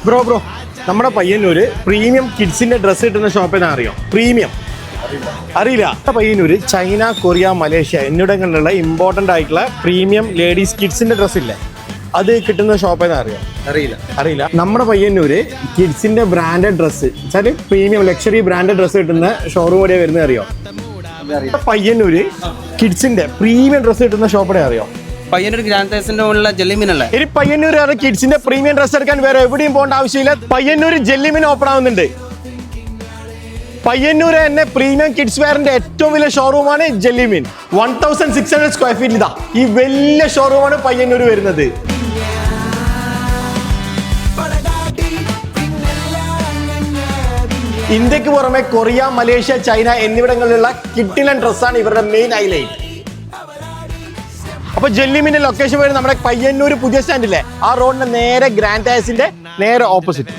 Bro നമ്മുടെ Payyanur premium കിഡ്സിന്റെ dress കിട്ടുന്ന ഷോപ്പ് ഏതാ അറിയോ? പ്രീമിയം അറിയില്ല. പയ്യന്നൂര് ചൈന, കൊറിയ, മലേഷ്യ എന്നിവിടങ്ങളിലുള്ള ഇമ്പോർട്ടന്റ് ആയിട്ടുള്ള പ്രീമിയം ലേഡീസ് കിഡ്സിന്റെ ഡ്രസ്സ് ഇല്ലേ, അത് കിട്ടുന്ന ഷോപ്പ് ഏതാ അറിയോ? അറിയില്ല. നമ്മുടെ പയ്യന്നൂര് കിഡ്സിന്റെ ബ്രാൻഡഡ് ഡ്രസ്സ് വെച്ചാല് പ്രീമിയം ലക്ഷറി ബ്രാൻഡഡ് ഡ്രസ്സ് കിട്ടുന്ന ഷോറൂം എവിടെയാ വരുന്നത് അറിയോ? പയ്യന്നൂര് കിഡ്സിന്റെ പ്രീമിയം ഡ്രസ്സ് കിട്ടുന്ന ഷോപ്പ് എവിടെയാ അറിയോ? പയ്യന്നൂർ ഗ്രാൻഡ് തേഴ്സിന്റെ മുകളിലുള്ള ജെല്ലിമീനല്ലേ? ഇനി പയ്യന്നൂർ കിഡ്സിന്റെ പ്രീമിയം ഡ്രസ്സ് എടുക്കാൻ വേറെ എവിടെയും പോകേണ്ട ആവശ്യമില്ല. പയ്യന്നൂർ ജെല്ലിമീൻ ഓപ്പൺ ആവുന്നുണ്ട്. പയ്യന്നൂർ തന്നെ പ്രീമിയം കിഡ്സ് വെയറിന്റെ ഏറ്റവും വലിയ ഷോറൂമാണ് ജെല്ലിമീൻ. 1600 സ്ക്വയർ ഫീറ്റ്. ഇതാ ഈ വലിയ ഷോറൂമാണ് പയ്യന്നൂർ വരുന്നത്. ഇന്ത്യക്ക് പുറമെ കൊറിയ, മലേഷ്യ, ചൈന എന്നിവിടങ്ങളിലുള്ള കിഡിലൻ ഡ്രസ്സാണ് ഇവരുടെ മെയിൻ ഹൈലൈറ്റ്. അപ്പൊ ജെല്ലിമീന്റെ ലൊക്കേഷൻ വരുന്നത് നമ്മുടെ പയ്യന്നൂർ പുതിയ സ്റ്റാൻഡില്ലേ, ആ റോഡിന്റെ നേരെ ഗ്രാൻഡ് ടയർസിന്റെ നേരെ ഓപ്പോസിറ്റ്.